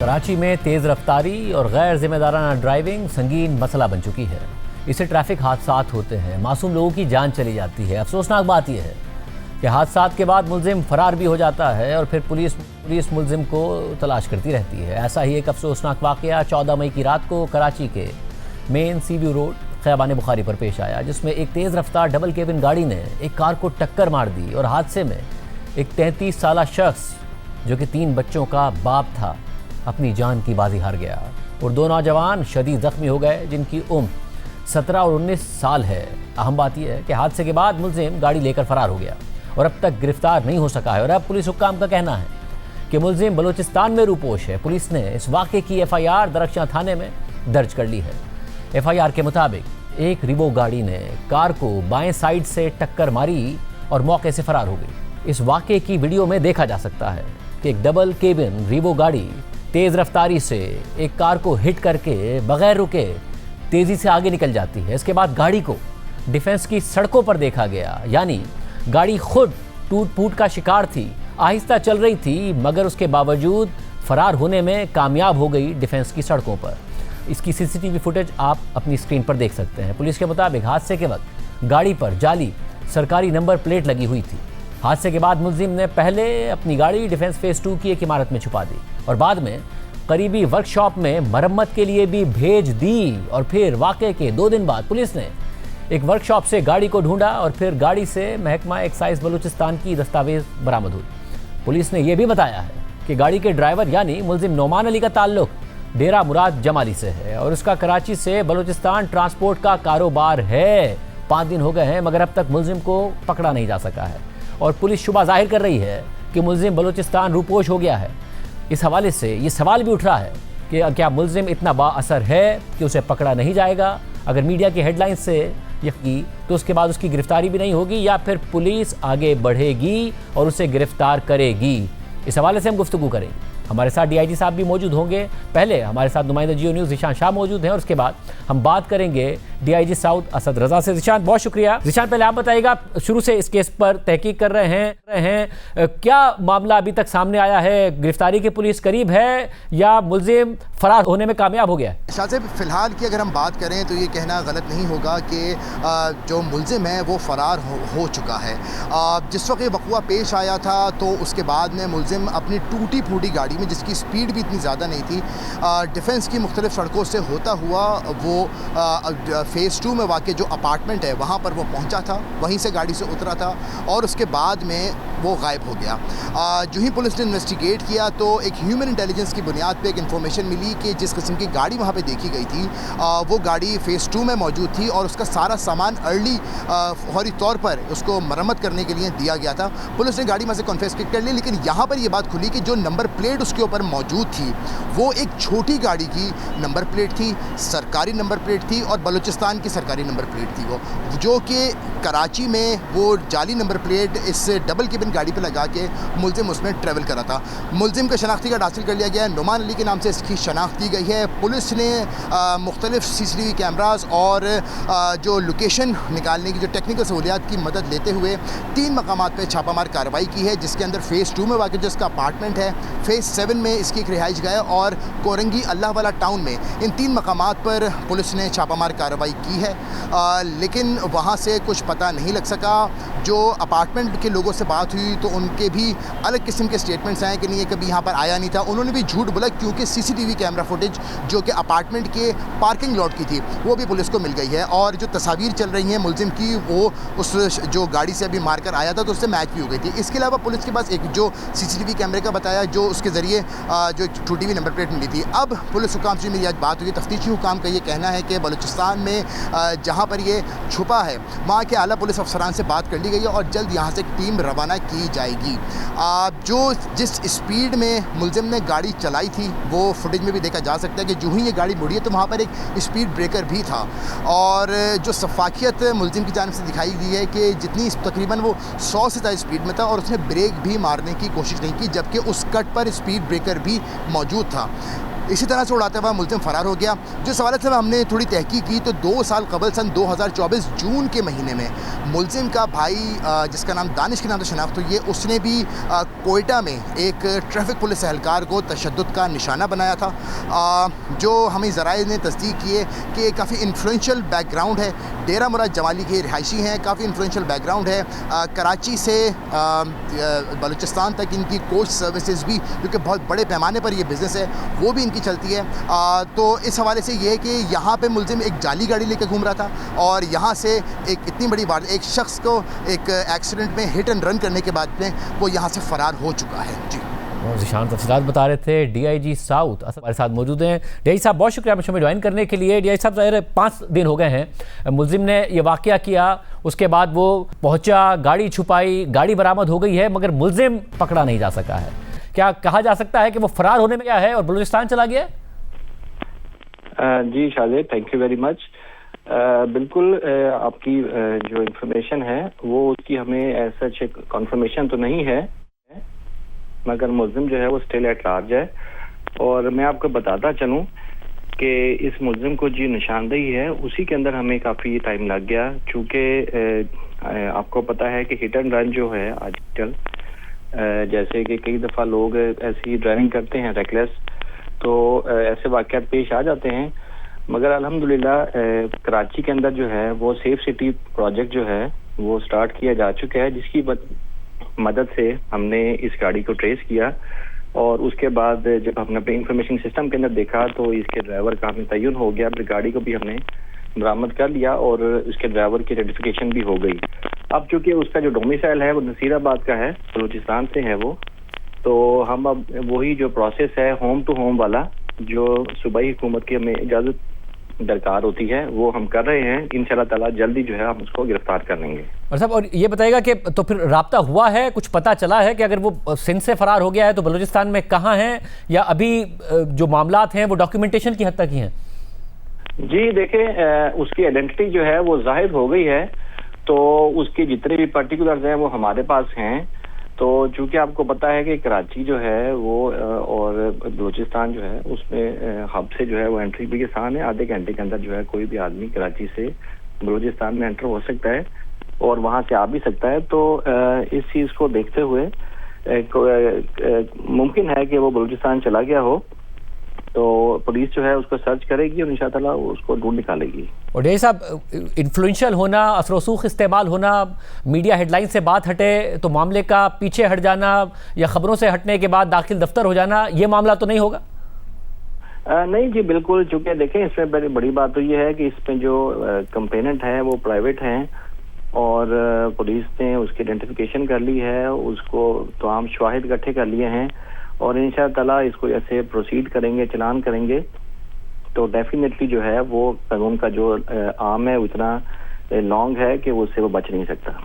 कराची में तेज़ रफ्तारी और गैर जिम्मेदाराना ड्राइविंग संगीन मसला बन चुकी है। इससे ट्रैफिक हादसात होते हैं, मासूम लोगों की जान चली जाती है। अफसोसनाक बात यह है कि हादसात के बाद मुलजिम फरार भी हो जाता है और फिर पुलिस मुलजिम को तलाश करती रहती है। ऐसा ही एक अफसोसनाक वाक़या 14 मई की रात को कराची के मेन सीव्यू रोड खैबान बुखारी पर पेश आया, जिसमें एक तेज़ रफ्तार डबल केबिन गाड़ी ने एक कार को टक्कर मार दी और हादसे में एक 33 साला शख्स जो कि 3 बच्चों का बाप था अपनी जान की बाजी हार गया और 2 नौजवान शदीद जख्मी हो गए जिनकी उम्र 17 और 19 साल है। अहम बात यह है कि हादसे के बाद मुलजिम गाड़ी लेकर फरार हो गया और अब तक गिरफ्तार नहीं हो सका है। और अब पुलिस हुक्काम का कहना है कि मुलजिम बलूचिस्तान में रूपोश है। पुलिस ने इस वाक़े की FIR दरख्शां थाने में दर्ज कर ली है। FIR के मुताबिक एक रिवो गाड़ी ने कार को बाएं साइड से टक्कर मारी और मौके से फरार हो गई। इस वाक़े की वीडियो में देखा जा सकता है कि एक डबल केबिन रिवो गाड़ी तेज़ रफ्तारी से एक कार को हिट करके बगैर रुके तेज़ी से आगे निकल जाती है। इसके बाद गाड़ी को डिफेंस की सड़कों पर देखा गया, यानी गाड़ी खुद टूट फूट का शिकार थी, आहिस्ता चल रही थी मगर उसके बावजूद फरार होने में कामयाब हो गई डिफेंस की सड़कों पर। इसकी CCTV फुटेज आप अपनी स्क्रीन पर देख सकते हैं। पुलिस के मुताबिक हादसे के वक्त गाड़ी पर जाली सरकारी नंबर प्लेट लगी हुई थी। हादसे के बाद मुलजिम ने पहले अपनी गाड़ी डिफेंस फेज़ 2 की एक इमारत में छुपा दी और बाद में करीबी वर्कशॉप में मरम्मत के लिए भी भेज दी और फिर वाक़े के 2 दिन बाद पुलिस ने एक वर्कशॉप से गाड़ी को ढूंढा और फिर गाड़ी से महकमा एक्साइज बलूचिस्तान की दस्तावेज बरामद हुई। पुलिस ने यह भी बताया है कि गाड़ी के ड्राइवर यानी मुलजिम नोमान अली का ताल्लुक डेरा मुराद जमाली से है और उसका कराची से बलूचिस्तान ट्रांसपोर्ट का कारोबार है। 5 दिन हो गए हैं मगर अब तक मुलजिम को पकड़ा नहीं जा सका है और पुलिस शुबा जाहिर कर रही है कि मुलजिम बलूचिस्तान रूपोश हो गया है। इस हवाले से ये सवाल भी उठ रहा है कि क्या मुलजिम इतना बाअसर है कि उसे पकड़ा नहीं जाएगा। अगर मीडिया की हेडलाइंस से यकीन तो उसके बाद उसकी गिरफ्तारी भी नहीं होगी या फिर पुलिस आगे बढ़ेगी और उसे गिरफ्तार करेगी। इस हवाले से हम गुफ्तगू करेंगे। हमारे साथ DIG साहब भी मौजूद होंगे। पहले हमारे साथ नुमाइंदा जियो न्यूज़ ज़ीशान शाह मौजूद हैं और उसके बाद हम बात करेंगे DIG साउथ असद रजा से। ज़ीशान, बहुत शुक्रिया। ज़ीशान, पहले आप बताइएगा, शुरू से इस केस पर तहकीक कर रहे हैं, क्या मामला अभी तक सामने आया है? गिरफ्तारी की पुलिस करीब है या मुलजिम फरार होने में कामयाब हो गया है? शाहज़ेब, फ़िलहाल की अगर हम बात करें तो ये कहना गलत नहीं होगा कि जो मुलजिम है वो फ़रार हो चुका है। जिस वक्त ये वक़ुआ पेश आया था तो उसके बाद में मुलजिम अपनी टूटी फूटी गाड़ी में, जिसकी स्पीड भी इतनी ज़्यादा नहीं थी, डिफेंस की मुख्तलिफ सड़कों से होता हुआ वो फेज़ 2 में वाक़ जो अपार्टमेंट है वहाँ पर वो पहुँचा था। वहीं से गाड़ी से उतरा था और उसके बाद में वो गायब हो गया। जो ही पुलिस ने इन्वेस्टिगेट किया तो एक ह्यूमन इंटेलिजेंस की बुनियाद पे एक इन्फॉर्मेशन मिली कि जिस किस्म की गाड़ी वहाँ पे देखी गई थी वो गाड़ी फेज़ 2 में मौजूद थी और उसका सारा सामान अर्ली फौरी तौर पर उसको मरम्मत करने के लिए दिया गया था। पुलिस ने गाड़ी में से कॉन्फिस्केट कर ली, लेकिन यहाँ पर ये बात खुली कि जो नंबर प्लेट उसके ऊपर मौजूद थी वो एक छोटी गाड़ी की नंबर प्लेट थी, सरकारी नंबर प्लेट थी और बलूचिस्तान की सरकारी नंबर प्लेट थी वो, जो कि कराची में वो जाली नंबर प्लेट इस डबल केबिन गाड़ी पे लगा के मुलजिम उसमें ट्रैवल करा था। मुलजिम का शनाख्ती कार्ड हासिल कर लिया गया है, नुमान अली के नाम से इसकी शनाख्त की गई है। पुलिस ने मुख्तलिफ CCTV कैमराज और जो लोकेशन निकालने की जो टेक्निकल सहूलियात की मदद लेते हुए 3 मकामात पर छापामार कार्रवाई की है, जिसके अंदर फेज़ 2 में वाक़ जो इसका अपार्टमेंट है, फेज़ 7 में इसकी एक रिहाइश गाह और कोरंगी अल्लाह वाला टाउन में, इन 3 मकामात पर पुलिस ने छापामार कार्रवाई की है। लेकिन वहाँ से कुछ पता नहीं लग सका। जो अपार्टमेंट के लोगों से बात हुई तो उनके भी अलग किस्म के स्टेटमेंट्स आए कि नहीं, ये कभी यहाँ पर आया नहीं था। उन्होंने भी झूठ बोला क्योंकि CCTV कैमरा फुटेज जो कि अपार्टमेंट के पार्किंग लॉट की थी वो भी पुलिस को मिल गई है और जो तस्वीर चल रही हैं मुलजिम की वो उस जो गाड़ी से अभी मारकर आया था तो उससे मैच भी हो गई थी। इसके अलावा पुलिस के पास एक जो CCTV कैमरे का बताया जो उसके ज़रिए जो टूटी हुई नंबर प्लेट मिली थी। अब पुलिस हुकाम से मेरी आज बात हुई, तफ्तीशी हुकाम का ये कहना है कि बलूचिस्तान में जहाँ पर ये छुपा है वहाँ के आला पुलिस अफसरान से बात कर ली गई है और जल्द यहाँ से एक टीम रवाना की जाएगी। जिस स्पीड में मुलजिम ने गाड़ी चलाई थी वो फुटेज में भी देखा जा सकता है कि जो ही ये गाड़ी मुड़ी है तो वहाँ पर एक स्पीड ब्रेकर भी था और जो शफाकियत मुलजिम की जानिब से दिखाई दी है कि जितनी तकरीबन वो 100 से ज़्यादा स्पीड में था और उसने ब्रेक भी मारने की कोशिश नहीं की, जबकि उस कट पर स्पीड ब्रेकर भी मौजूद था। इसी तरह से उड़ाता हुआ मुलजिम फ़रार हो गया। जिस हवाले से हमने थोड़ी तहकीक की तो 2 साल कबल सन 2024 जून के महीने में मुलजिम का भाई जिसका नाम दानिश के नाम से शनाख्त हुई है, उसने भी कोयटा में एक ट्रैफिक पुलिस एहलकार को तशद्दुद का निशाना बनाया था। जो हमें ज़राए ने तस्दीक किए कि काफ़ी इन्फ्लुएंशियल बैकग्राउंड है, डेरा मुराद जमाली के रिहायशी हैं, काफ़ी इन्फ्लुएंशियल बैकग्राउंड है। कराची से बलूचिस्तान तक इनकी कोच सर्विसेज भी, क्योंकि बहुत बड़े पैमाने पर ये बिज़नेस है, वो भी इनकी चलती है। तो इस हवाले से ये है कि यहाँ पे मुलजिम एक जाली गाड़ी लेकर घूम रहा था और यहाँ से एक इतनी बड़ी बात, एक शख्स को एक एक्सीडेंट में हिट एंड रन करने के बाद में वो यहाँ से फ़रार हो चुका है। जी ज़ीशान तफसीलात बता रहे थे। DIG साउथ हमारे साथ मौजूद हैं। DIG साहब बहुत शुक्रिया शो में ज्वाइन करने के लिए। DIG साहब ज़ाहिर 5 दिन हो गए हैं मुलजिम ने ये वाक़या किया, उसके बाद वो पहुंचा, गाड़ी छुपाई, गाड़ी बरामद हो गई है, मगर मुलजिम पकड़ा नहीं जा सका है। क्या कहा जा सकता है कि वो फरार होने में क्या है और बलूचिस्तान चला गया? जी Shahid, thank you very much. बिल्कुल आपकी जो इंफॉर्मेशन है वो उसकी हमें ऐसा कॉन्फर्मेशन तो नहीं है, मगर मुलजिम जो है वो स्टिल एट लार्ज है। और मैं आपको बताता चलूं कि इस मुलजिम को जो निशानदेही है उसी के अंदर हमें काफ़ी टाइम लग गया, चूँकि आपको पता है कि हिट एंड रन जो है आजकल, जैसे कि कई दफ़ा लोग ऐसी ड्राइविंग करते हैं रेकलेस, तो ऐसे वाक़यात पेश आ जाते हैं। मगर अल्हम्दुलिल्लाह कराची के अंदर जो है वो सेफ सिटी प्रोजेक्ट जो है वो स्टार्ट किया जा चुका है, जिसकी मदद से हमने इस गाड़ी को ट्रेस किया। और उसके बाद जब हमने अपने इंफॉर्मेशन सिस्टम के अंदर देखा तो इसके ड्राइवर का हमें तयन हो गया, फिर गाड़ी को भी हमने बरामद कर लिया और उसके ड्राइवर की आइडेंटिफिकेशन भी हो गई। अब चूंकि उसका जो डोमिसाइल है वो नसीराबाद का है, बलूचिस्तान से है वो, तो हम अब वही जो प्रोसेस है होम टू होम वाला, जो सूबाई हुकूमत की हमें इजाज़त दरकार होती है, वो हम कर रहे हैं। इंशाल्लाह ताला जल्दी जो है हम उसको गिरफ्तार कर लेंगे। और साहब, और ये बताइएगा कि तो फिर राब्ता हुआ है, कुछ पता चला है कि अगर वो सिंध से फरार हो गया है तो बलूचिस्तान में कहाँ हैं, या अभी जो मामलात हैं वो डॉक्यूमेंटेशन की हद तक ही हैं? जी देखें, उसकी आइडेंटिटी जो है वो जाहिर हो गई है, तो उसके जितने भी पर्टिकुलर्स हैं वो हमारे पास हैं। तो चूंकि आपको पता है कि कराची जो है वो और बलूचिस्तान जो है उसमें हब से जो है वो एंट्री भी आसान है। आधे घंटे के अंदर जो है कोई भी आदमी कराची से बलूचिस्तान में एंटर हो सकता है और वहां से आ भी सकता है। तो इस चीज को देखते हुए मुमकिन है कि वो बलूचिस्तान चला गया हो, तो पुलिस जो है उसको सर्च करेगी और इंशाअल्लाह उसको ढूंढ निकालेगी। और यही साहब, इन्फ्लुएंशियल होना, असरसूख इस्तेमाल होना, मीडिया हेडलाइन से बात हटे तो मामले का पीछे हट जाना या खबरों से हटने के बाद दाखिल दफ्तर हो जाना, ये मामला तो नहीं होगा? नहीं जी बिल्कुल, चूंकि देखें इसमें बड़ी बात तो ये है कि इसमें जो कंप्लेनेंट है वो प्राइवेट हैं और पुलिस ने उसकी आइडेंटिफिकेशन कर ली है, उसको तमाम शवाहिद इकट्ठे कर लिए हैं और इंशाअल्लाह इसको ऐसे प्रोसीड करेंगे, चलान करेंगे, तो डेफिनेटली जो है वो कानून का जो आर्म है वो इतना लॉन्ग है कि उससे वो बच नहीं सकता।